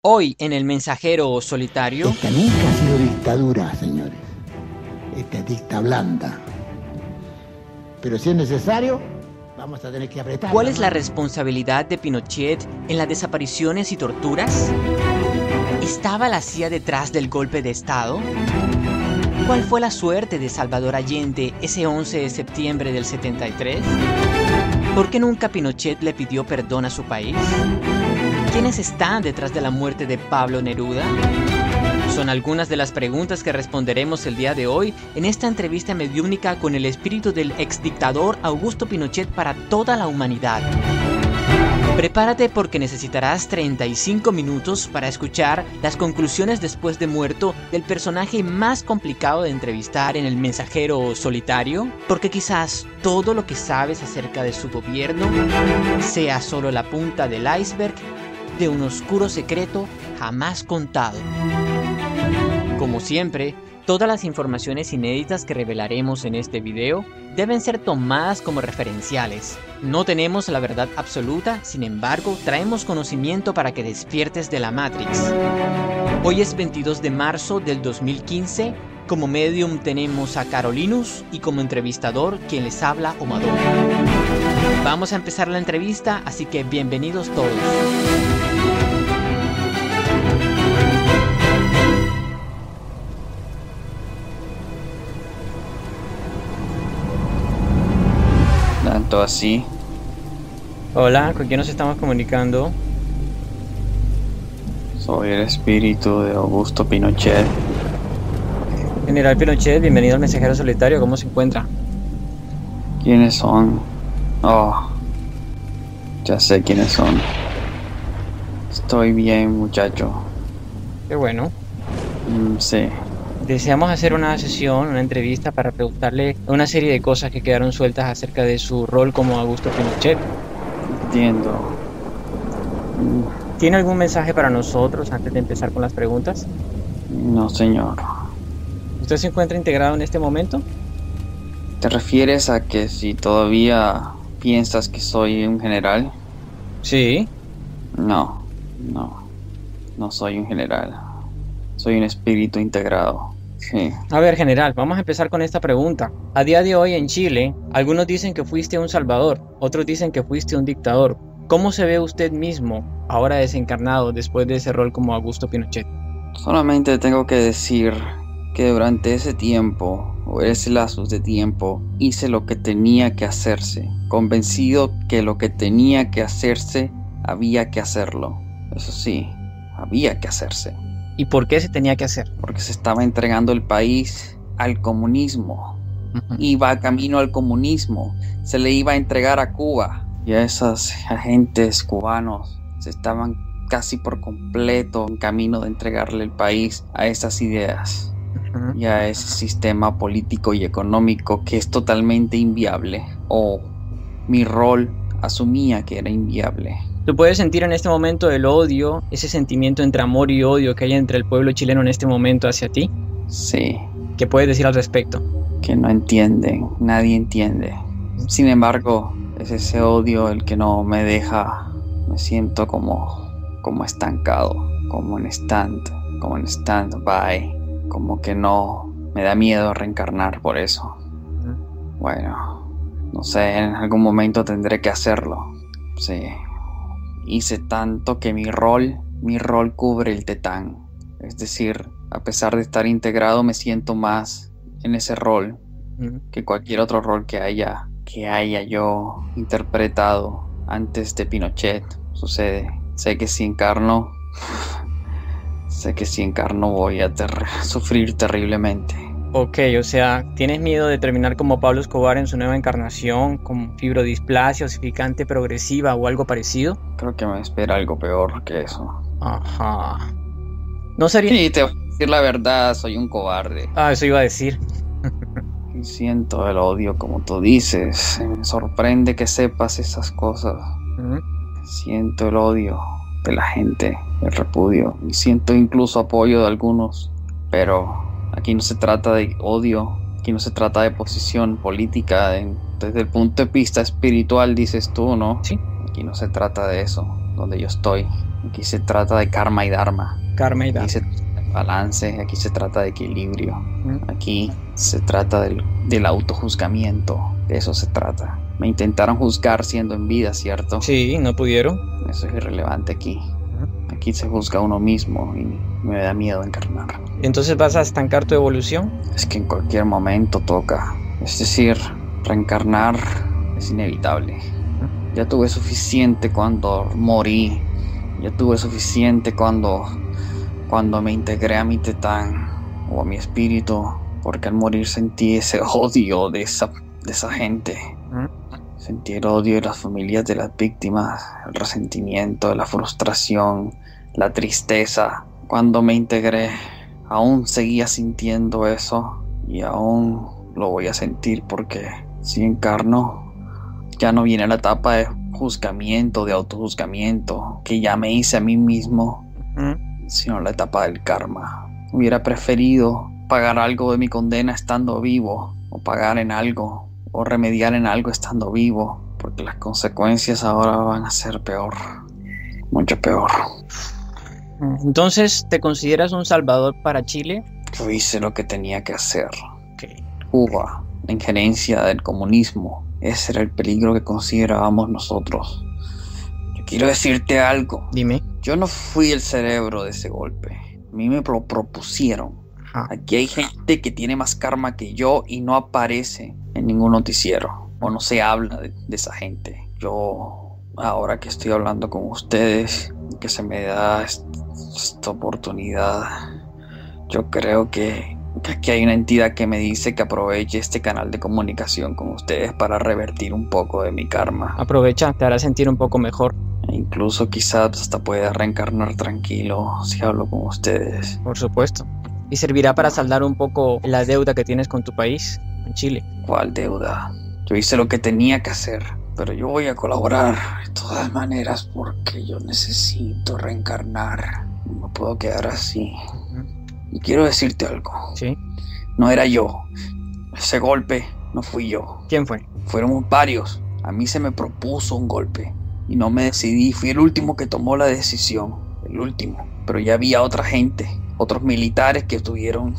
Hoy en El Mensajero Solitario. Esta nunca ha sido dictadura, señores. Esta es dicta blanda. Pero si es necesario, vamos a tener que apretar. ¿Cuál es la responsabilidad de Pinochet en las desapariciones y torturas? ¿Estaba la CIA detrás del golpe de Estado? ¿Cuál fue la suerte de Salvador Allende ese 11 de septiembre del 73? ¿Por qué nunca Pinochet le pidió perdón a su país? ¿Quiénes están detrás de la muerte de Pablo Neruda? Son algunas de las preguntas que responderemos el día de hoy en esta entrevista mediúmnica con el espíritu del exdictador Augusto Pinochet para toda la humanidad. Prepárate porque necesitarás 35 minutos para escuchar las conclusiones después de muerto del personaje más complicado de entrevistar en El Mensajero Solitario, porque quizás todo lo que sabes acerca de su gobierno sea solo la punta del iceberg de un oscuro secreto jamás contado. Como siempre, todas las informaciones inéditas que revelaremos en este video deben ser tomadas como referenciales. No tenemos la verdad absoluta, sin embargo, traemos conocimiento para que despiertes de la Matrix. Hoy es 22 de marzo del 2015. Como medium tenemos a Carolinus y como entrevistador quien les habla, Omador. Vamos a empezar la entrevista, así que bienvenidos todos. Tanto así. Hola, ¿con quién nos estamos comunicando? Soy el espíritu de Augusto Pinochet. General Pinochet, bienvenido al Mensajero Solitario, ¿cómo se encuentra? ¿Quiénes son? Oh, ya sé quiénes son. Estoy bien, muchacho. Qué bueno. Sí. Deseamos hacer una sesión, una entrevista para preguntarle una serie de cosas que quedaron sueltas acerca de su rol como Augusto Pinochet. Entiendo. ¿Tiene algún mensaje para nosotros antes de empezar con las preguntas? No, señor. ¿Usted se encuentra integrado en este momento? ¿Te refieres a que si todavía piensas que soy un general? Sí. No soy un general. Soy un espíritu integrado. Sí. A ver, general, vamos a empezar con esta pregunta. A día de hoy en Chile, algunos dicen que fuiste un salvador, otros dicen que fuiste un dictador. ¿Cómo se ve usted mismo, ahora desencarnado, después de ese rol como Augusto Pinochet? Solamente tengo que decir que durante ese tiempo, o ese lapsus de tiempo, hice lo que tenía que hacerse, convencido que lo que tenía que hacerse, había que hacerlo. Eso sí, había que hacerse. ¿Y por qué se tenía que hacer? Porque se estaba entregando el país al comunismo. Iba camino al comunismo. Se le iba a entregar a Cuba. Y a esos agentes cubanos se estaban casi por completo en camino de entregarle el país a esas ideas. Y a ese sistema político y económico que es totalmente inviable. O mi rol asumía que era inviable. ¿Tú puedes sentir en este momento el odio, ese sentimiento entre amor y odio que hay entre el pueblo chileno en este momento hacia ti? Sí. ¿Qué puedes decir al respecto? Que no entienden, nadie entiende. Sin embargo, es ese odio el que no me deja, me siento como estancado, como en stand-by, como que no, me da miedo reencarnar por eso. Bueno, no sé, en algún momento tendré que hacerlo, sí. Hice tanto que mi rol cubre el tetán. Es decir, a pesar de estar integrado, me siento más en ese rol que cualquier otro rol que haya yo interpretado antes de Pinochet. Sucede. Sé que si encarno voy a sufrir terriblemente. Ok, o sea, ¿tienes miedo de terminar como Pablo Escobar en su nueva encarnación, con fibrodisplasia osificante progresiva o algo parecido? Creo que me espera algo peor que eso. Ajá. No sería... Sí, te voy a decir la verdad, soy un cobarde. Eso iba a decir. Siento el odio, como tú dices. Me sorprende que sepas esas cosas. Siento el odio de la gente, el repudio. Y siento incluso apoyo de algunos, pero... Aquí no se trata de odio, aquí no se trata de posición política, desde el punto de vista espiritual, dices tú, ¿no? Sí. Aquí no se trata de eso, donde yo estoy. Aquí se trata de karma y dharma. Karma y Aquí dharma. se trata de balance, aquí se trata de equilibrio. Aquí se trata del autojuzgamiento. De eso se trata. Me intentaron juzgar siendo en vida, ¿cierto? Sí, no pudieron. Eso es irrelevante aquí. Aquí se juzga a uno mismo y me da miedo encarnar. Entonces vas a estancar tu evolución. Es que en cualquier momento toca. Es decir, reencarnar es inevitable. Ya tuve suficiente cuando morí. Ya tuve suficiente cuando me integré a mi tetán o a mi espíritu. Porque al morir sentí ese odio de esa gente. Sentí el odio de las familias de las víctimas, el resentimiento, la frustración, la tristeza. Cuando me integré, aún seguía sintiendo eso y aún lo voy a sentir porque si encarno, ya no viene la etapa de juzgamiento, de autojuzgamiento, que ya me hice a mí mismo, sino la etapa del karma. Hubiera preferido pagar algo de mi condena estando vivo, o pagar en algo, o remediar en algo estando vivo, porque las consecuencias ahora van a ser peor, mucho peor. Entonces, ¿te consideras un salvador para Chile? Yo hice lo que tenía que hacer. Okay. Cuba, la injerencia del comunismo, ese era el peligro que considerábamos nosotros. Yo quiero decirte algo. Dime. Yo no fui el cerebro de ese golpe. A mí me lo propusieron. Aquí hay gente que tiene más karma que yo y no aparece en ningún noticiero o no se habla de esa gente. Yo, ahora que estoy hablando con ustedes, que se me da esta oportunidad, yo creo que aquí hay una entidad que me dice que aproveche este canal de comunicación con ustedes para revertir un poco de mi karma. Aprovecha, te hará sentir un poco mejor. E incluso quizás hasta pueda reencarnar tranquilo si hablo con ustedes. Por supuesto. Y servirá para saldar un poco la deuda que tienes con tu país, con Chile. ¿Cuál deuda? Yo hice lo que tenía que hacer, pero yo voy a colaborar de todas maneras porque yo necesito reencarnar. No me puedo quedar así. Y quiero decirte algo. ¿Sí? No era yo. Ese golpe no fui yo. ¿Quién fue? Fueron varios. A mí se me propuso un golpe y no me decidí. Fui el último que tomó la decisión. El último. Pero ya había otra gente. Otros militares que tuvieron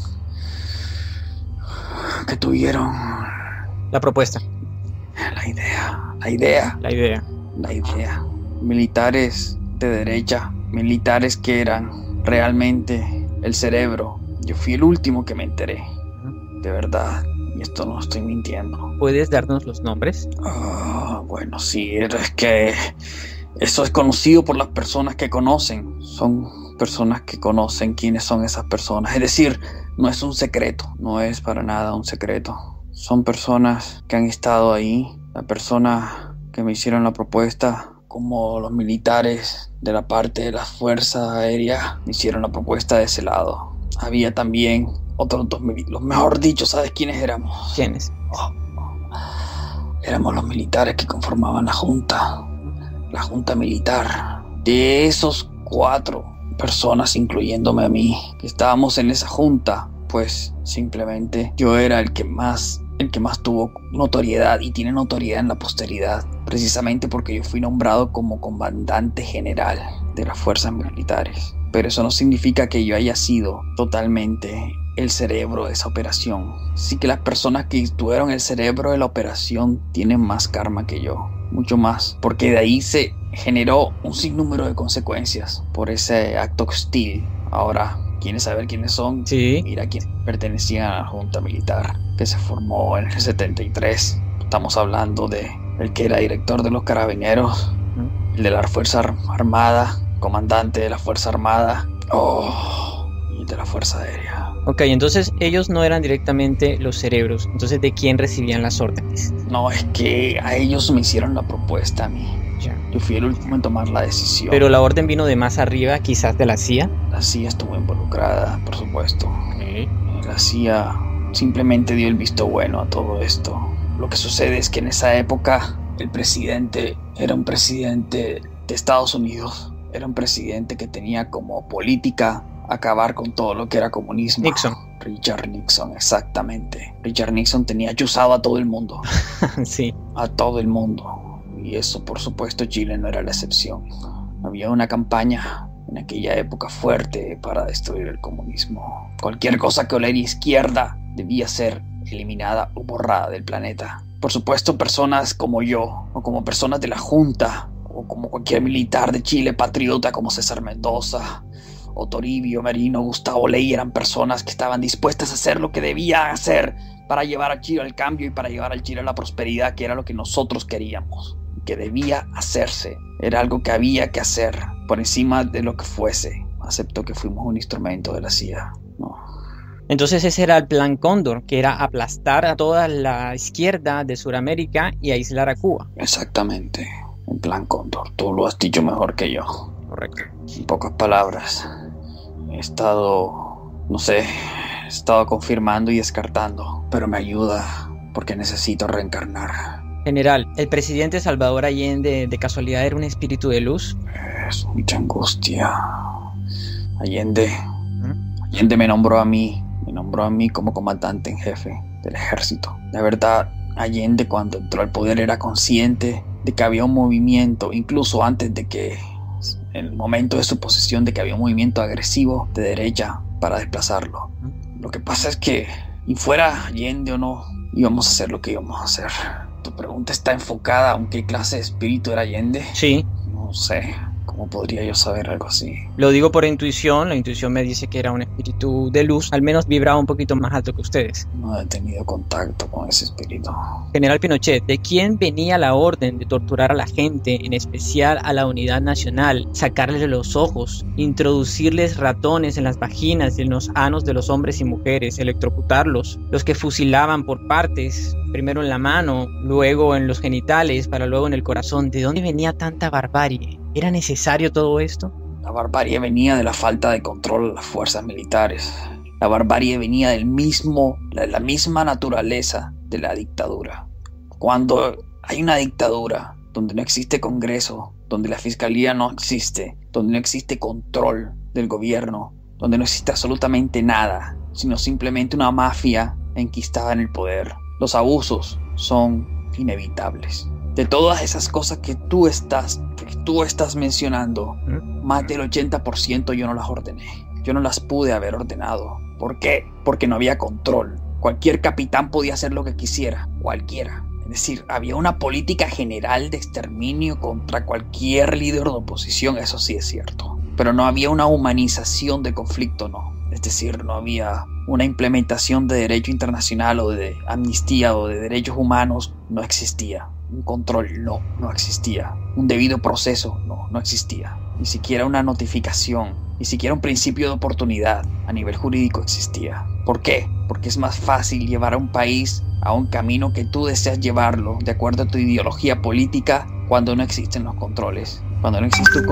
la propuesta, la idea, militares de derecha, militares que eran realmente el cerebro. Yo fui el último que me enteré, de verdad, y esto no estoy mintiendo. ¿Puedes darnos los nombres? Bueno, sí, es que eso es conocido por las personas que conocen. Son personas que conocen quiénes son esas personas. Es decir, no es un secreto. No es para nada un secreto. Son personas que han estado ahí. La persona que me hicieron la propuesta, como los militares de la parte de la Fuerza Aérea, me hicieron la propuesta de ese lado. Había también otros dos militares. Mejor dicho, ¿sabes quiénes éramos? ¿Quiénes? Éramos los militares que conformaban la junta militar. De esos 4 personas, incluyéndome a mí, que estábamos en esa junta, pues simplemente yo era el que más tuvo notoriedad y tiene notoriedad en la posteridad, precisamente porque yo fui nombrado como comandante general de las fuerzas militares. Pero eso no significa que yo haya sido totalmente el cerebro de esa operación. Sí que las personas que tuvieron el cerebro de la operación tienen más karma que yo, mucho más, porque de ahí se generó un sinnúmero de consecuencias por ese acto hostil. Ahora, ¿quieres saber quiénes son? Sí. Mira quiénes pertenecían a la junta militar que se formó en el 73. Estamos hablando de el que era director de los carabineros, el de la Fuerza Armada, comandante de la Fuerza Armada, y de la Fuerza Aérea. Ok, entonces ellos no eran directamente los cerebros. Entonces, ¿de quién recibían las órdenes? No, es que a ellos me hicieron la propuesta a mí. Ya. Yo fui el último en tomar la decisión. Pero la orden vino de más arriba, quizás de la CIA. La CIA estuvo involucrada, por supuesto. La CIA simplemente dio el visto bueno a todo esto. Lo que sucede es que en esa época el presidente era un presidente de Estados Unidos. Era un presidente que tenía como política acabar con todo lo que era comunismo. Nixon. Richard Nixon, exactamente. Richard Nixon tenía chuzado a todo el mundo. Sí. A todo el mundo. Y eso, por supuesto, Chile no era la excepción. Había una campaña en aquella época fuerte para destruir el comunismo. Cualquier cosa que oliera izquierda debía ser eliminada o borrada del planeta. Por supuesto, personas como yo, o como personas de la Junta, o como cualquier militar de Chile patriota como César Mendoza, o Toribio, Merino, Gustavo Ley, eran personas que estaban dispuestas a hacer lo que debía hacer para llevar a Chile al cambio y para llevar a Chile a la prosperidad, que era lo que nosotros queríamos, que debía hacerse. Era algo que había que hacer, por encima de lo que fuese. Acepto que fuimos un instrumento de la CIA. No. Entonces ese era el plan Cóndor, que era aplastar a toda la izquierda de Sudamérica y aislar a Cuba. Exactamente, el plan Cóndor. Tú lo has dicho mejor que yo. Correcto. En pocas palabras, he estado confirmando y descartando, pero me ayuda porque necesito reencarnar. General, ¿el presidente Salvador Allende de casualidad era un espíritu de luz? Es mucha angustia. Allende me nombró a mí como comandante en jefe del ejército. La verdad, Allende cuando entró al poder era consciente de que había un movimiento, incluso antes de que, en el momento de su posesión, de que había un movimiento agresivo de derecha para desplazarlo. Lo que pasa es que, y fuera Allende o no, íbamos a hacer lo que íbamos a hacer. Tu pregunta está enfocada a qué clase de espíritu era Allende. Sí. No sé, ¿cómo podría yo saber algo así? Lo digo por intuición, la intuición me dice que era un espíritu de luz, al menos vibraba un poquito más alto que ustedes. No he tenido contacto con ese espíritu. General Pinochet, ¿de quién venía la orden de torturar a la gente, en especial a la Unidad Nacional, sacarles los ojos, introducirles ratones en las vaginas y en los anos de los hombres y mujeres, electrocutarlos, los que fusilaban por partes, primero en la mano, luego en los genitales, para luego en el corazón? ¿De dónde venía tanta barbarie? ¿Era necesario todo esto? La barbarie venía de la falta de control de las fuerzas militares. La barbarie venía de la misma naturaleza de la dictadura. Cuando hay una dictadura donde no existe Congreso, donde la fiscalía no existe, donde no existe control del gobierno, donde no existe absolutamente nada, sino simplemente una mafia enquistada en el poder, los abusos son inevitables. De todas esas cosas que tú estás mencionando, más del 80% yo no las ordené. Yo no las pude haber ordenado. ¿Por qué? Porque no había control. Cualquier capitán podía hacer lo que quisiera, cualquiera. Es decir, había una política general de exterminio contra cualquier líder de oposición, eso sí es cierto. Pero no había una humanización del conflicto, no. Es decir, no había una implementación de derecho internacional o de amnistía o de derechos humanos, no existía. Un control, no existía. Un debido proceso, no existía. Ni siquiera una notificación, ni siquiera un principio de oportunidad a nivel jurídico existía. ¿Por qué? Porque es más fácil llevar a un país a un camino que tú deseas llevarlo de acuerdo a tu ideología política cuando no existen los controles, cuando no existe un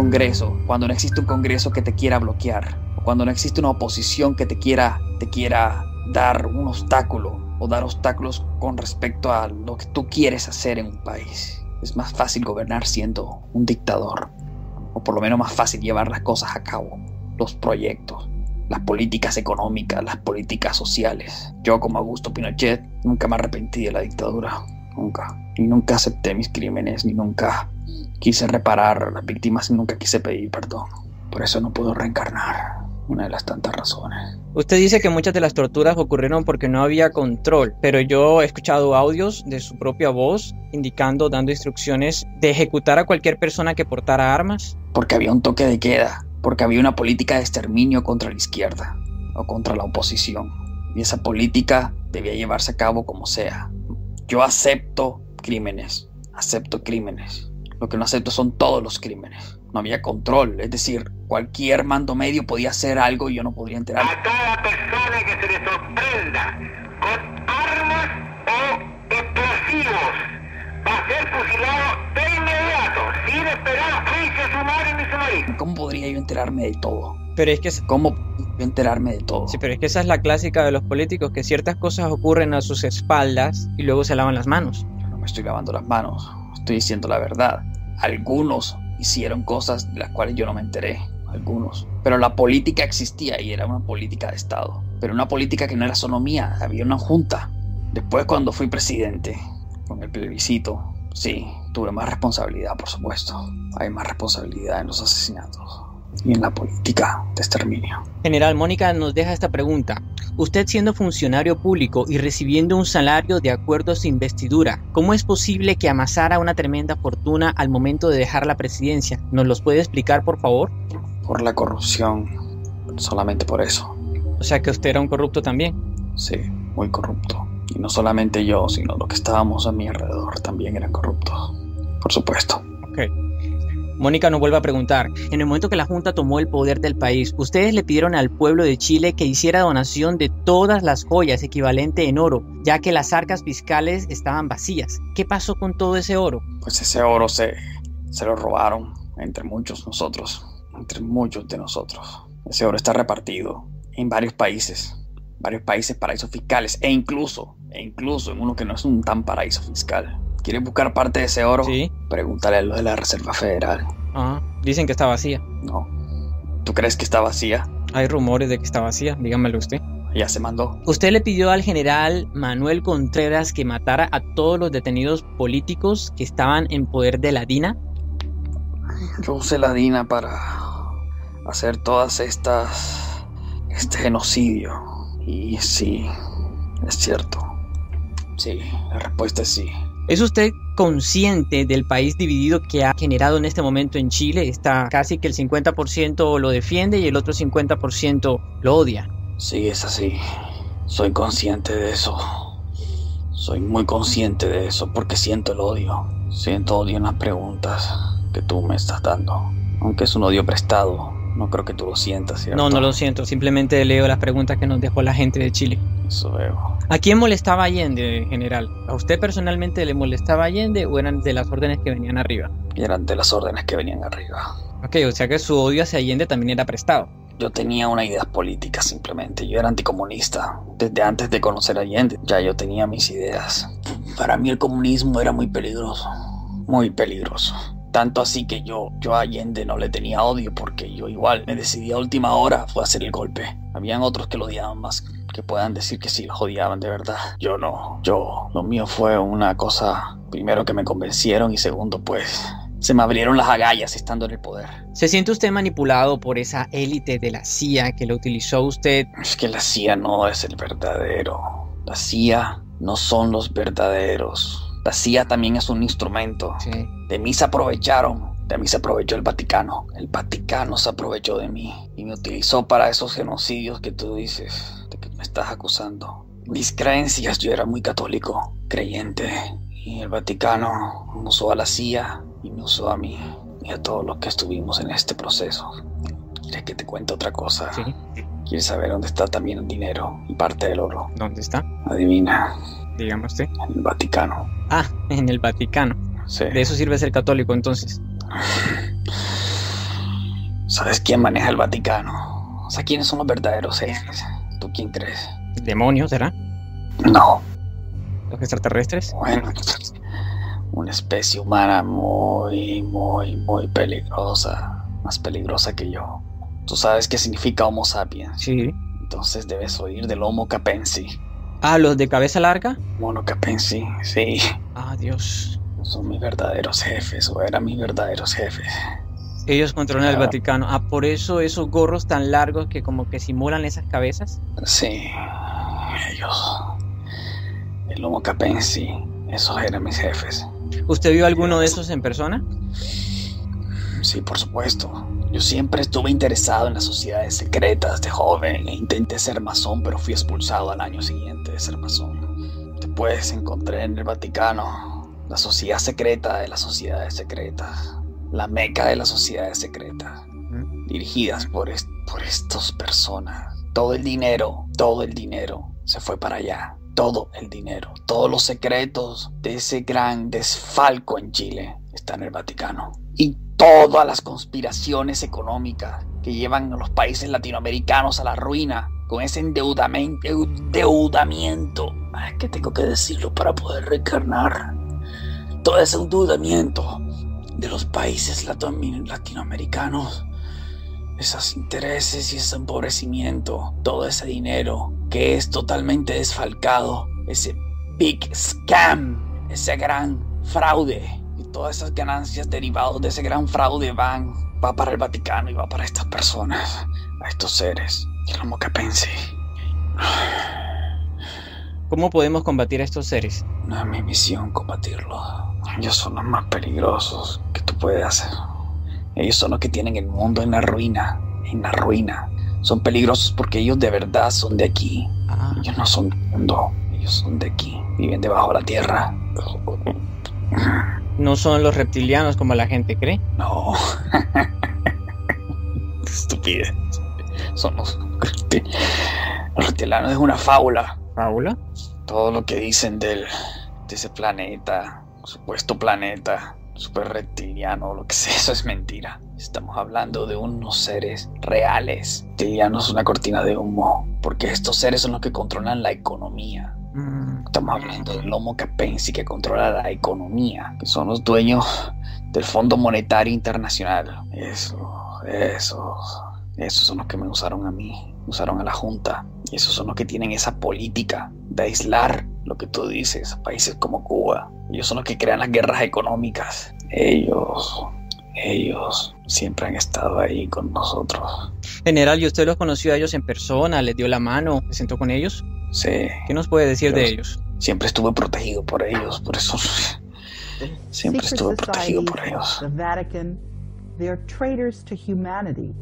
congreso que te quiera bloquear, o cuando no existe una oposición que te quiera dar un obstáculo o dar obstáculos con respecto a lo que tú quieres hacer en un país. Es más fácil gobernar siendo un dictador, o por lo menos más fácil llevar las cosas a cabo, los proyectos, las políticas económicas, las políticas sociales. Yo, como Augusto Pinochet, nunca me arrepentí de la dictadura, nunca. Y nunca acepté mis crímenes, ni nunca quise reparar a las víctimas, ni nunca quise pedir perdón. Por eso no puedo reencarnar, una de las tantas razones. Usted dice que muchas de las torturas ocurrieron porque no había control, pero yo he escuchado audios de su propia voz indicando, dando instrucciones de ejecutar a cualquier persona que portara armas. Porque había un toque de queda, porque había una política de exterminio contra la izquierda o contra la oposición, y esa política debía llevarse a cabo como sea. Yo acepto crímenes. Lo que no acepto son todos los crímenes. No había control, es decir, cualquier mando medio podía hacer algo y yo no podría enterarme. A toda persona que se le sorprenda con armas o explosivos va a ser fusilado de inmediato, sin esperar juicio sumario ni sumario. ¿Cómo podría yo enterarme de todo? Pero es que ¿Cómo podría enterarme de todo? Sí, pero es que esa es la clásica de los políticos, que ciertas cosas ocurren a sus espaldas y luego se lavan las manos. Yo no me estoy lavando las manos, estoy diciendo la verdad. Algunos hicieron cosas de las cuales yo no me enteré, algunos. Pero la política existía y era una política de Estado. Pero una política que no era solo mía, había una junta. Después, cuando fui presidente, con el plebiscito, sí, tuve más responsabilidad, por supuesto. Hay más responsabilidad en los asesinatos y en la política de exterminio. General, Mónica nos deja esta pregunta. Usted siendo funcionario público y recibiendo un salario de acuerdo a su investidura, ¿cómo es posible que amasara una tremenda fortuna al momento de dejar la presidencia? ¿Nos los puede explicar, por favor? Por la corrupción, solamente por eso. O sea que usted era un corrupto también. Sí, muy corrupto. Y no solamente yo, sino los que estábamos a mi alrededor también eran corruptos. Por supuesto. Ok. Mónica nos vuelve a preguntar, en el momento que la Junta tomó el poder del país, ustedes le pidieron al pueblo de Chile que hiciera donación de todas las joyas equivalente en oro, ya que las arcas fiscales estaban vacías. ¿Qué pasó con todo ese oro? Pues ese oro se lo robaron entre muchos de nosotros. Ese oro está repartido en varios países paraísos fiscales, e incluso en uno que no es un tan paraíso fiscal. ¿Quieres buscar parte de ese oro? Sí. Pregúntale a los de la Reserva Federal. Dicen que está vacía. No. ¿Tú crees que está vacía? Hay rumores de que está vacía, dígamelo usted. Ya se mandó. ¿Usted le pidió al general Manuel Contreras que matara a todos los detenidos políticos que estaban en poder de la DINA? Yo usé la DINA para hacer todas este genocidio. Y sí, es cierto. Sí, la respuesta es sí. ¿Es usted consciente del país dividido que ha generado en este momento en Chile? Está casi que el 50% lo defiende y el otro 50% lo odia. Sí, es así. Soy consciente de eso. Soy muy consciente de eso porque siento el odio. Siento odio en las preguntas que tú me estás dando. Aunque es un odio prestado, no creo que tú lo sientas, ¿cierto? No lo siento. Simplemente leo las preguntas que nos dejó la gente de Chile. Eso veo. ¿A quién molestaba Allende, general? ¿A usted personalmente le molestaba Allende o eran de las órdenes que venían arriba? Eran de las órdenes que venían arriba. Ok, o sea que su odio hacia Allende también era prestado. Yo tenía una idea política simplemente. Yo era anticomunista. Desde antes de conocer a Allende, ya yo tenía mis ideas. Para mí el comunismo era muy peligroso. Muy peligroso. Tanto así que yo a Allende no le tenía odio porque yo igual me decidí a última hora fue hacer el golpe. Habían otros que lo odiaban más, que puedan decir que sí los odiaban de verdad. Yo no. Lo mío fue una cosa, primero que me convencieron y segundo pues se me abrieron las agallas estando en el poder. ¿Se siente usted manipulado por esa élite de la CIA que lo utilizó usted? Es que la CIA no es el verdadero. La CIA no son los verdaderos. La CIA también es un instrumento. Sí. De mí se aprovecharon. De mí se aprovechó el Vaticano. El Vaticano se aprovechó de mí y me utilizó para esos genocidios que tú dices, de que me estás acusando. Mis creencias, yo era muy católico, creyente, y el Vaticano usó a la CIA y me usó a mí y a todos los que estuvimos en este proceso. ¿Quieres que te cuente otra cosa? Sí. ¿Quieres saber dónde está también el dinero y parte del oro? ¿Dónde está? Adivina. Dígame usted. En el Vaticano. En el Vaticano. Sí. De eso sirve ser católico, entonces. ¿Sabes quién maneja el Vaticano? O sea, ¿quiénes son los verdaderos jefes? ¿Tú quién crees? ¿Demonios, será? No. ¿Los extraterrestres? Bueno, una especie humana muy, muy, muy peligrosa. Más peligrosa que yo. ¿Tú sabes qué significa Homo sapiens? Sí. Entonces debes oír del Homo capensi. ¿Los de cabeza larga? Mono capensi, sí. Dios. Son mis verdaderos jefes, o eran mis verdaderos jefes. Ellos controlan el Vaticano. Por eso esos gorros tan largos que como que simulan esas cabezas. Sí, ellos. El Homo capensi, esos eran mis jefes. ¿Usted vio alguno de esos en persona? Sí, por supuesto. Yo siempre estuve interesado en las sociedades secretas de joven e intenté ser masón, pero fui expulsado al año siguiente de ser masón. Después encontré en el Vaticano la sociedad secreta de las sociedades secretas, la meca de las sociedades secretas, dirigidas por estas personas. Todo el dinero se fue para allá. Todo el dinero, todos los secretos de ese gran desfalco en Chile están en el Vaticano. Y todas las conspiraciones económicas que llevan a los países latinoamericanos a la ruina con ese endeudamiento. Es que tengo que decirlo para poder reencarnar. Todo ese endeudamiento de los países latinoamericanos, esos intereses y ese empobrecimiento, todo ese dinero que es totalmente desfalcado, ese big scam, ese gran fraude que todas esas ganancias derivadas de ese gran fraude va para el Vaticano y va para estas personas, a estos seres. El Homo capense. ¿Cómo podemos combatir a estos seres? No es mi misión combatirlos. Ellos son los más peligrosos que tú puedes hacer. Ellos son los que tienen el mundo en la ruina. En la ruina. Son peligrosos porque ellos de verdad son de aquí. Ellos no son del mundo. Ellos son de aquí. Viven debajo de la tierra. ¿No son los reptilianos como la gente cree? No. Estupidez. Son los reptilianos. Es una fábula. ¿Fábula? Todo lo que dicen de ese planeta, supuesto planeta, super reptiliano, lo que sea, eso es mentira. Estamos hablando de unos seres reales. Reptiliano es una cortina de humo, porque estos seres son los que controlan la economía. Estamos hablando del Homo capense que controla la economía, que son los dueños del Fondo Monetario Internacional. Esos son los que me usaron a mí, usaron a la Junta. Y esos son los que tienen esa política de aislar lo que tú dices, países como Cuba. Ellos son los que crean las guerras económicas. Ellos siempre han estado ahí con nosotros. General, ¿y usted los conoció a ellos en persona? ¿Les dio la mano? ¿Se sentó con ellos? Sí. ¿Qué nos puede decir de ellos? Siempre estuve protegido por ellos, por eso siempre estuve protegido por ellos. The Vatican, they are traitors to humanity,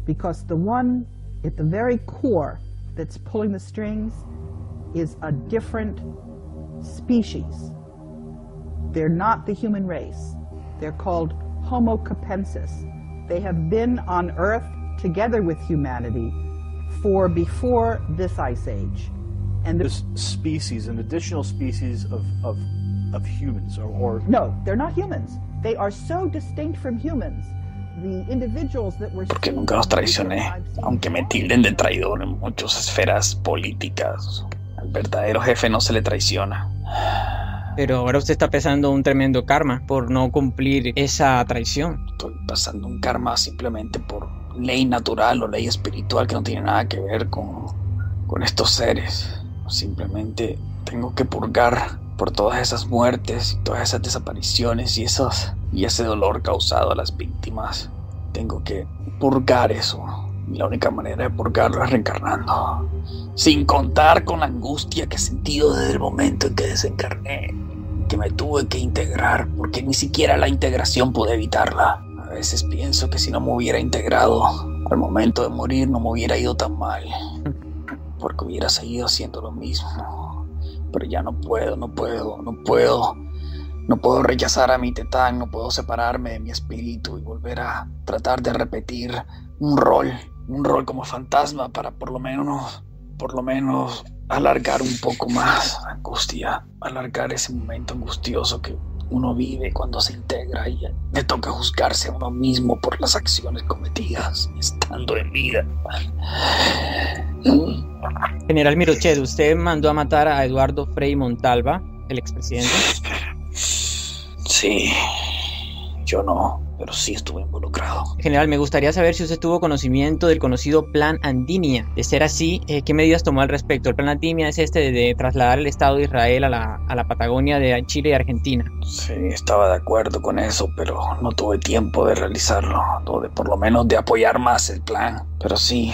because the one at the very core that's pulling the strings is a different species. They're not the human race. They're called Homo capensis. They have been on Earth together with humanity for before this ice age. And this species, an additional species of humans, or no, they're not humans. They are so distinct from humans. The individuals that were Porque nunca los traicioné, aunque me tilden de traidor en muchas esferas políticas. Al verdadero jefe no se le traiciona. Pero ahora usted está pasando un tremendo karma por no cumplir esa traición. Estoy pasando un karma simplemente por ley natural o ley espiritual que no tiene nada que ver con estos seres. Simplemente tengo que purgar por todas esas muertes y todas esas desapariciones y ese dolor causado a las víctimas. Tengo que purgar eso. Y la única manera de purgarlo es reencarnando. Sin contar con la angustia que he sentido desde el momento en que desencarné, que me tuve que integrar, porque ni siquiera la integración pude evitarla. A veces pienso que si no me hubiera integrado, al momento de morir no me hubiera ido tan mal, porque hubiera seguido haciendo lo mismo. Pero ya no puedo rechazar a mi tetán, no puedo separarme de mi espíritu y volver a tratar de repetir un rol como fantasma para por lo menos alargar un poco más la angustia, alargar ese momento angustioso que uno vive cuando se integra y le toca juzgarse a uno mismo por las acciones cometidas estando en vida. General Pinochet, ¿usted mandó a matar a Eduardo Frei Montalva, el expresidente? Sí, yo no, pero sí estuve involucrado. General, me gustaría saber si usted tuvo conocimiento del conocido Plan Andimia. De ser así, ¿qué medidas tomó al respecto? El Plan Andimia es de trasladar el Estado de Israel a la Patagonia de Chile y Argentina. Sí, estaba de acuerdo con eso, pero no tuve tiempo de realizarlo, o de por lo menos de apoyar más el plan. Pero sí,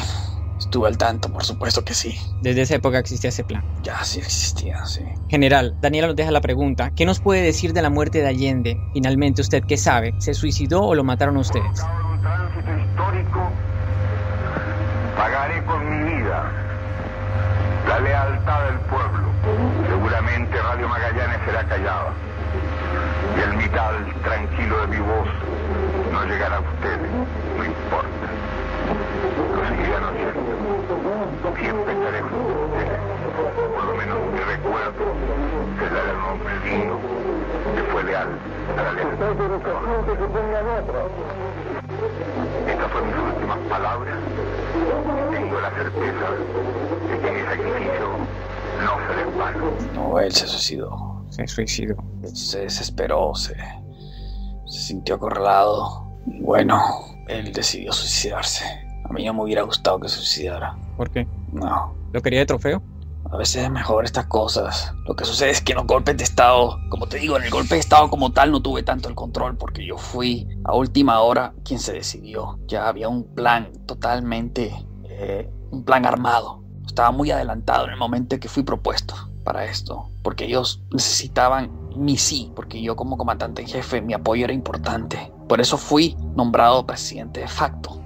estuve al tanto, por supuesto que sí. Desde esa época existía ese plan. Ya sí existía, sí. General, Daniela nos deja la pregunta. ¿Qué nos puede decir de la muerte de Allende? Finalmente, ¿usted qué sabe? ¿Se suicidó o lo mataron a ustedes? Un tránsito histórico, pagaré con mi vida la lealtad del pueblo. Seguramente Radio Magallanes será callada y el mitad tranquilo de mi voz no llegará a ustedes, no importa. Lo seguirán oyendo. Siempre estaré junto a ustedes. Por lo menos mi recuerdo será de un hombre digno que fue leal a la lealtad. Estas fueron mis últimas palabras. Tengo la certeza de que mi sacrificio no será en vano. No, él se suicidó. Se desesperó, se sintió acorralado. Y bueno, él decidió suicidarse. A mí no me hubiera gustado que se suicidara. ¿Por qué? No. ¿Lo quería de trofeo? A veces es mejor estas cosas. Lo que sucede es que en los golpes de Estado, como te digo, en el golpe de Estado como tal no tuve tanto el control porque yo fui a última hora quien se decidió. Ya había un plan totalmente, un plan armado. Estaba muy adelantado en el momento en que fui propuesto para esto, porque ellos necesitaban mi sí, porque yo como comandante en jefe, mi apoyo era importante. Por eso fui nombrado presidente de facto,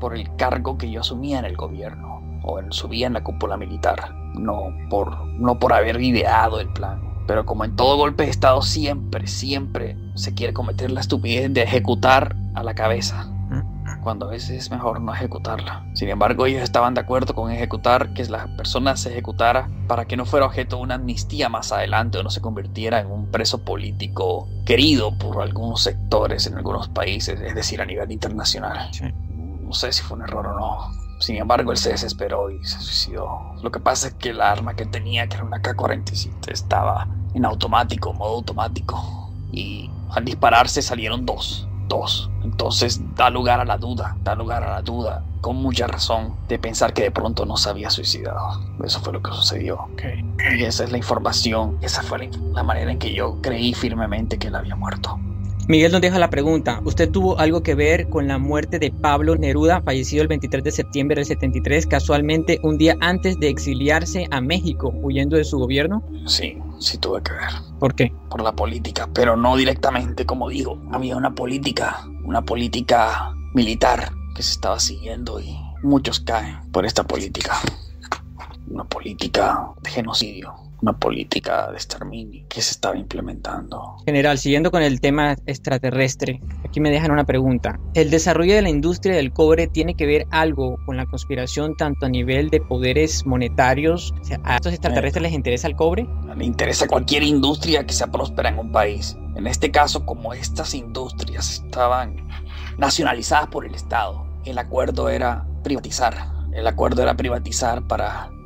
por el cargo que yo asumía en el gobierno, o subía en la cúpula militar, no por haber ideado el plan. Pero como en todo golpe de Estado, siempre se quiere cometer la estupidez de ejecutar a la cabeza, cuando a veces es mejor no ejecutarla. Sin embargo, ellos estaban de acuerdo con ejecutar, que la persona se ejecutara para que no fuera objeto de una amnistía más adelante o no se convirtiera en un preso político querido por algunos sectores en algunos países, es decir, a nivel internacional. Sí. No sé si fue un error o no. Sin embargo, él se desesperó y se suicidó. Lo que pasa es que el arma que tenía, que era una K-47, estaba en automático, modo automático. Y al dispararse salieron dos. Entonces da lugar a la duda, con mucha razón, de pensar que de pronto no se había suicidado. Eso fue lo que sucedió. Okay. Y esa es la información, esa fue la manera en que yo creí firmemente que él había muerto. Miguel nos deja la pregunta: ¿usted tuvo algo que ver con la muerte de Pablo Neruda, fallecido el 23 de septiembre del 73, casualmente un día antes de exiliarse a México, huyendo de su gobierno? Sí tuve que ver. ¿Por qué? Por la política, pero no directamente, como digo. Había una política militar que se estaba siguiendo y muchos caen por esta política. Una política de genocidio, una política de exterminio que se estaba implementando. General, siguiendo con el tema extraterrestre, aquí me dejan una pregunta. ¿El desarrollo de la industria del cobre tiene que ver algo con la conspiración tanto a nivel de poderes monetarios? O sea, ¿a estos extraterrestres les interesa el cobre? Le interesa cualquier industria que sea próspera en un país. En este caso, como estas industrias estaban nacionalizadas por el Estado, el acuerdo era privatizar.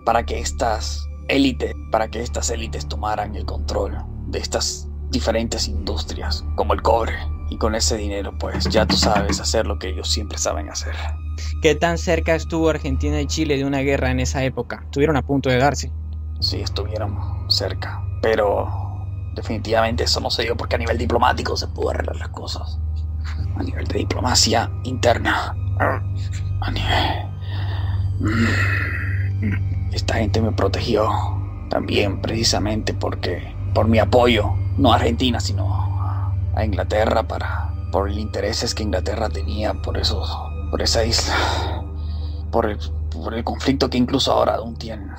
Para que estas élites tomaran el control de estas diferentes industrias, como el cobre. Y con ese dinero, pues ya tú sabes hacer lo que ellos siempre saben hacer. ¿Qué tan cerca estuvo Argentina y Chile de una guerra en esa época? ¿Estuvieron a punto de darse? Sí, estuvieron cerca, pero definitivamente eso no se dio porque a nivel diplomático se pudo arreglar las cosas. A nivel de diplomacia interna. Esta gente me protegió también precisamente por mi apoyo, no a Argentina, sino a Inglaterra, por los intereses que Inglaterra tenía por esa isla, por el conflicto que incluso ahora aún tienen.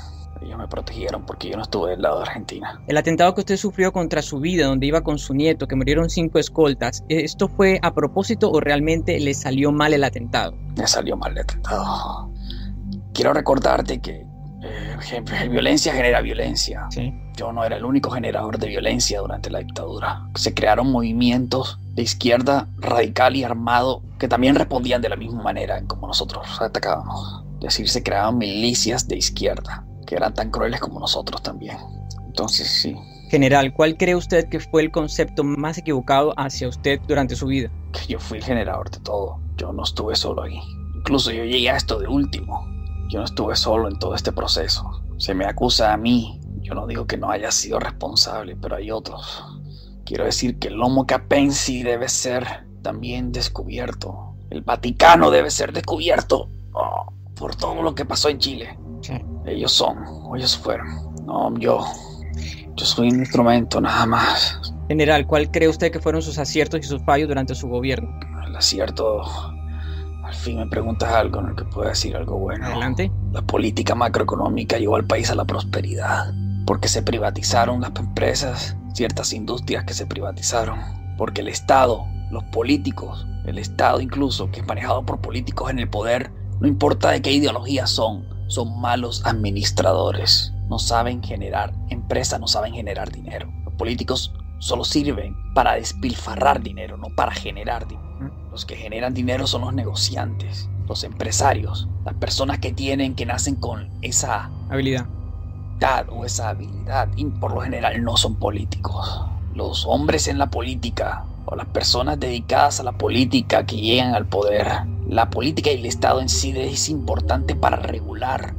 Ellos me protegieron porque yo no estuve del lado de Argentina. El atentado que usted sufrió contra su vida, donde iba con su nieto, que murieron 5 escoltas, ¿esto fue a propósito o realmente le salió mal el atentado? Le salió mal el atentado. Quiero recordarte que violencia genera violencia. Sí. Yo no era el único generador de violencia durante la dictadura. Se crearon movimientos de izquierda radical y armado que también respondían de la misma manera en como nosotros atacábamos. Es decir, se creaban milicias de izquierda que eran tan crueles como nosotros también. Entonces, sí. General, ¿cuál cree usted que fue el concepto más equivocado hacia usted durante su vida? Que yo fui el generador de todo. Yo no estuve solo ahí. Incluso yo llegué a esto de último. Yo no estuve solo en todo este proceso. Se me acusa a mí. Yo no digo que no haya sido responsable, pero hay otros. Quiero decir que el Homo capensi debe ser también descubierto. El Vaticano debe ser descubierto por todo lo que pasó en Chile. Sí. Ellos fueron. No, yo soy un instrumento nada más. General, ¿cuál cree usted que fueron sus aciertos y sus fallos durante su gobierno? El acierto... Al fin me preguntas algo en el que pueda decir algo bueno. Adelante. La política macroeconómica llevó al país a la prosperidad. Porque se privatizaron las empresas, ciertas industrias que se privatizaron. Porque el Estado, los políticos, el Estado incluso, que es manejado por políticos en el poder, no importa de qué ideología son malos administradores. No saben generar empresas, no saben generar dinero. Los políticos solo sirven para despilfarrar dinero, no para generar dinero. Los que generan dinero son los negociantes, los empresarios, las personas que nacen con esa habilidad o esa habilidad, y por lo general no son políticos. Los hombres en la política o las personas dedicadas a la política que llegan al poder. La política y el Estado en sí es importante para regular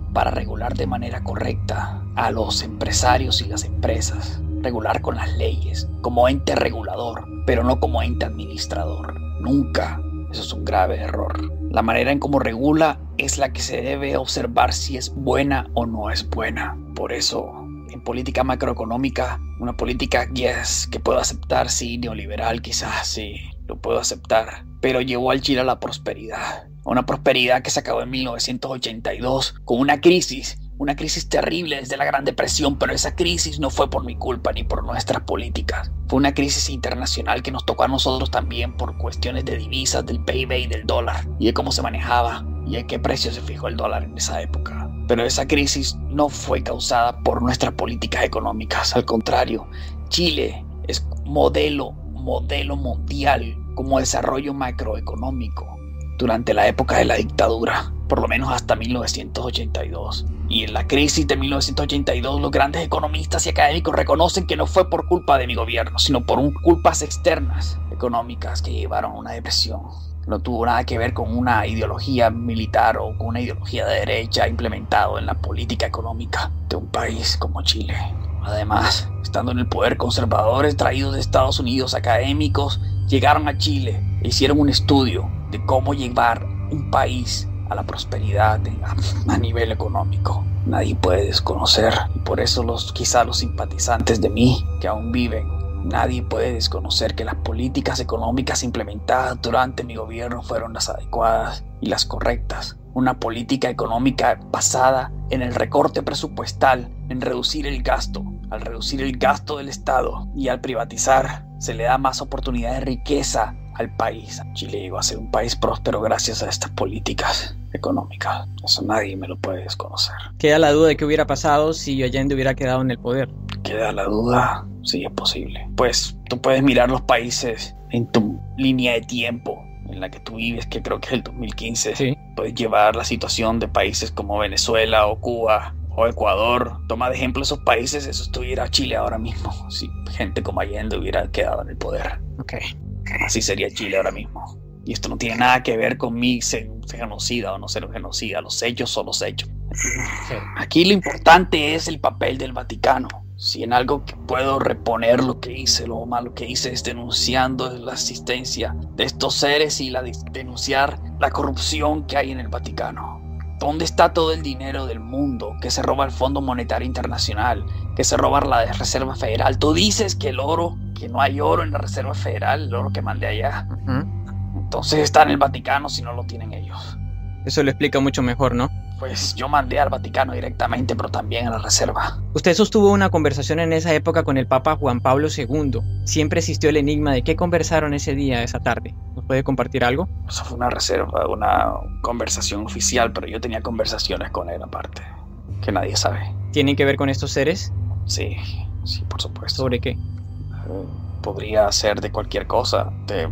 de manera correcta a los empresarios y las empresas. Regular con las leyes, como ente regulador, pero no como ente administrador. Nunca. Eso es un grave error. La manera en cómo regula es la que se debe observar si es buena o no es buena. Por eso, en política macroeconómica, una política que puedo aceptar, sí, neoliberal quizás, sí, lo puedo aceptar, pero llevó al Chile a la prosperidad. Una prosperidad que se acabó en 1982 con una crisis terrible desde la Gran Depresión, pero esa crisis no fue por mi culpa ni por nuestras políticas. Fue una crisis internacional que nos tocó a nosotros también por cuestiones de divisas, del PIB y del dólar, y de cómo se manejaba y a qué precio se fijó el dólar en esa época. Pero esa crisis no fue causada por nuestras políticas económicas. Al contrario, Chile es modelo mundial como desarrollo macroeconómico durante la época de la dictadura, por lo menos hasta 1982. Y en la crisis de 1982, los grandes economistas y académicos reconocen que no fue por culpa de mi gobierno, sino por culpas externas económicas que llevaron a una depresión. No tuvo nada que ver con una ideología militar o con una ideología de derecha implementado en la política económica de un país como Chile. Además, estando en el poder, conservadores traídos de Estados Unidos, académicos, llegaron a Chile e hicieron un estudio de cómo llevar un país a la prosperidad a nivel económico. Nadie puede desconocer, y por eso quizá los simpatizantes de mí que aún viven, nadie puede desconocer que las políticas económicas implementadas durante mi gobierno fueron las adecuadas y las correctas. Una política económica basada en el recorte presupuestal, en reducir el gasto. Al reducir el gasto del Estado y al privatizar, se le da más oportunidad de riqueza al país. Chile llegó a ser un país próspero gracias a estas políticas económicas. Eso nadie me lo puede desconocer. Queda la duda de qué hubiera pasado si Allende hubiera quedado en el poder. Queda la duda, sí es posible. Pues tú puedes mirar los países en tu línea de tiempo en la que tú vives, que creo que es el 2015. Sí. Puedes llevar la situación de países como Venezuela o Cuba o Ecuador. Toma de ejemplo esos países, eso estuviera Chile ahora mismo. Si gente como Allende hubiera quedado en el poder. Okay. Así sería Chile ahora mismo. Y esto no tiene nada que ver con mi ser genocida o no ser un genocida. Los hechos son los hechos. Sí. Aquí lo importante es el papel del Vaticano. Si en algo que puedo reponer lo que hice, lo malo que hice es denunciando la existencia de estos seres y denunciar la corrupción que hay en el Vaticano. ¿Dónde está todo el dinero del mundo que se roba el Fondo Monetario Internacional, que se roba la Reserva Federal? Tú dices que el oro, que no hay oro en la Reserva Federal, el oro que mandé allá. Entonces está en el Vaticano si no lo tienen ellos. Eso lo explica mucho mejor, ¿no? Pues yo mandé al Vaticano directamente, pero también a la Reserva. Usted sostuvo una conversación en esa época con el Papa Juan Pablo II. Siempre existió el enigma de qué conversaron ese día, esa tarde. ¿Nos puede compartir algo? Eso fue una reserva, una conversación oficial, pero yo tenía conversaciones con él aparte, que nadie sabe. ¿Tienen que ver con estos seres? Sí, por supuesto. ¿Sobre qué? Podría ser de cualquier cosa, de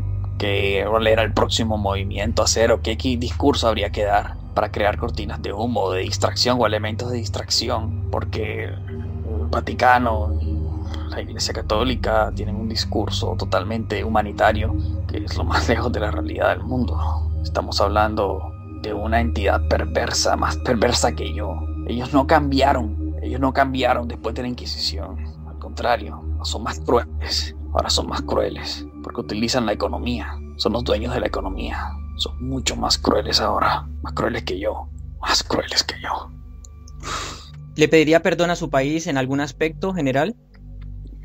cuál era el próximo movimiento a hacer o qué discurso habría que dar para crear cortinas de humo, de distracción o elementos de distracción, porque el Vaticano y la Iglesia Católica tienen un discurso totalmente humanitario que es lo más lejos de la realidad del mundo. Estamos hablando de una entidad perversa, más perversa que yo. Ellos no cambiaron después de la Inquisición. Al contrario, no son más crueles, ahora son más crueles, porque utilizan la economía, son los dueños de la economía. Son mucho más crueles ahora, más crueles que yo. ¿Le pediría perdón a su país en algún aspecto general?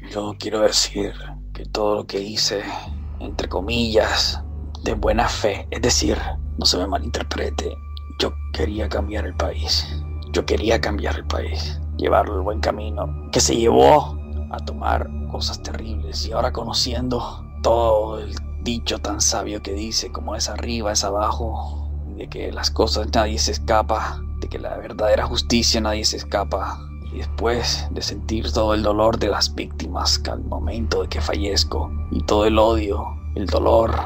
Yo quiero decir que todo lo que hice, entre comillas, de buena fe, es decir, no se me malinterprete, yo quería cambiar el país. Llevarlo al buen camino, que se llevó a tomar cosas terribles. Y ahora conociendo todo el dicho tan sabio que dice, como es arriba es abajo, de que las cosas nadie se escapa, de que la verdadera justicia nadie se escapa, y después de sentir todo el dolor de las víctimas al momento de que fallezco, y todo el odio, el dolor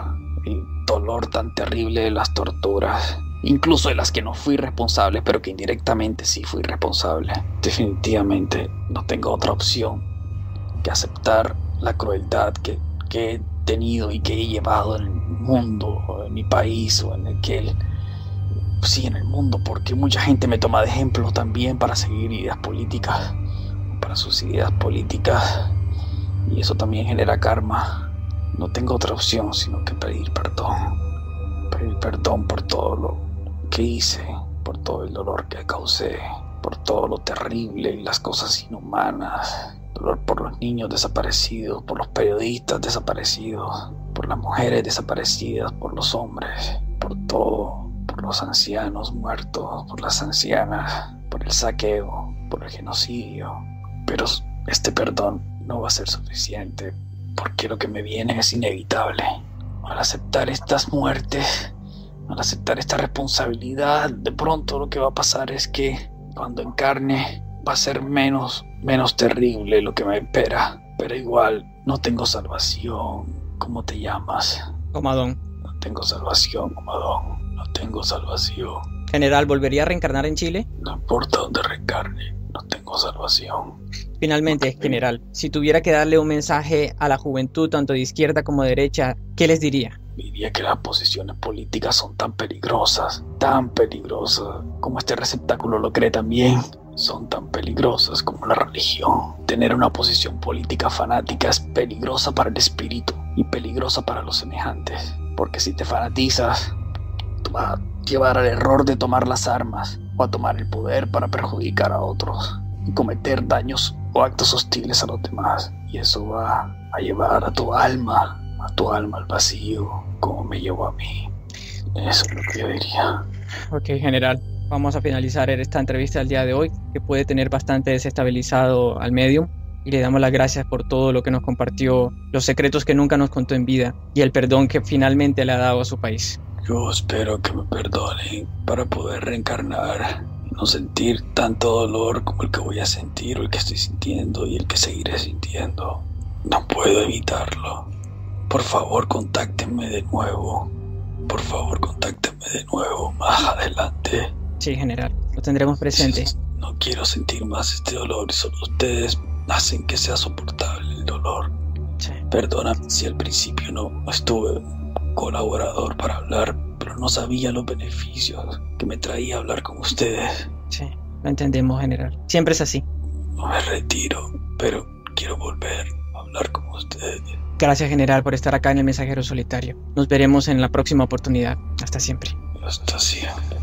tan terrible de las torturas, incluso de las que no fui responsable, pero que indirectamente sí fui responsable, definitivamente no tengo otra opción que aceptar la crueldad que tenido y que he llevado en el mundo, o en mi país, o en el mundo, porque mucha gente me toma de ejemplo también para seguir ideas políticas, para sus ideas políticas, y eso también genera karma. No tengo otra opción sino que pedir perdón por todo lo que hice, por todo el dolor que causé, por todo lo terrible y las cosas inhumanas. Dolor por los niños desaparecidos, por los periodistas desaparecidos, por las mujeres desaparecidas, por los hombres, por todo, por los ancianos muertos, por las ancianas, por el saqueo, por el genocidio. Pero este perdón no va a ser suficiente, porque lo que me viene es inevitable. Al aceptar estas muertes, al aceptar esta responsabilidad, de pronto lo que va a pasar es que cuando encarne va a ser menos terrible lo que me espera, pero igual no tengo salvación. ¿Cómo te llamas? Comadón. No tengo salvación, Comadón. No tengo salvación. General, ¿volvería a reencarnar en Chile? No importa dónde reencarne, no tengo salvación. Finalmente, general, si tuviera que darle un mensaje a la juventud, tanto de izquierda como de derecha, ¿qué les diría? Diría que las posiciones políticas son tan peligrosas, como este receptáculo lo cree también. Son tan peligrosas como la religión. Tener una posición política fanática es peligrosa para el espíritu y peligrosa para los semejantes, porque si te fanatizas, te va a llevar al error de tomar las armas o a tomar el poder para perjudicar a otros y cometer daños o actos hostiles a los demás, y eso va a llevar a tu alma al vacío, como me llevó a mí. Eso es lo que yo diría. Ok, general, vamos a finalizar esta entrevista del día de hoy, que puede tener bastante desestabilizado al medium, y le damos las gracias por todo lo que nos compartió, los secretos que nunca nos contó en vida y el perdón que finalmente le ha dado a su país. Yo espero que me perdonen para poder reencarnar y no sentir tanto dolor como el que voy a sentir o el que estoy sintiendo y el que seguiré sintiendo. No puedo evitarlo. Por favor, contáctenme de nuevo. Por favor, contáctenme de nuevo más adelante. Sí, general, lo tendremos presente. No quiero sentir más este dolor y solo ustedes hacen que sea soportable el dolor. Sí. Perdóname si al principio no estuve colaborador para hablar, pero no sabía los beneficios que me traía hablar con ustedes. Sí, lo entendemos, general. Siempre es así. Me retiro, pero quiero volver a hablar con ustedes. Gracias, general, por estar acá en El Mensajero Solitario. Nos veremos en la próxima oportunidad. Hasta siempre. Hasta siempre.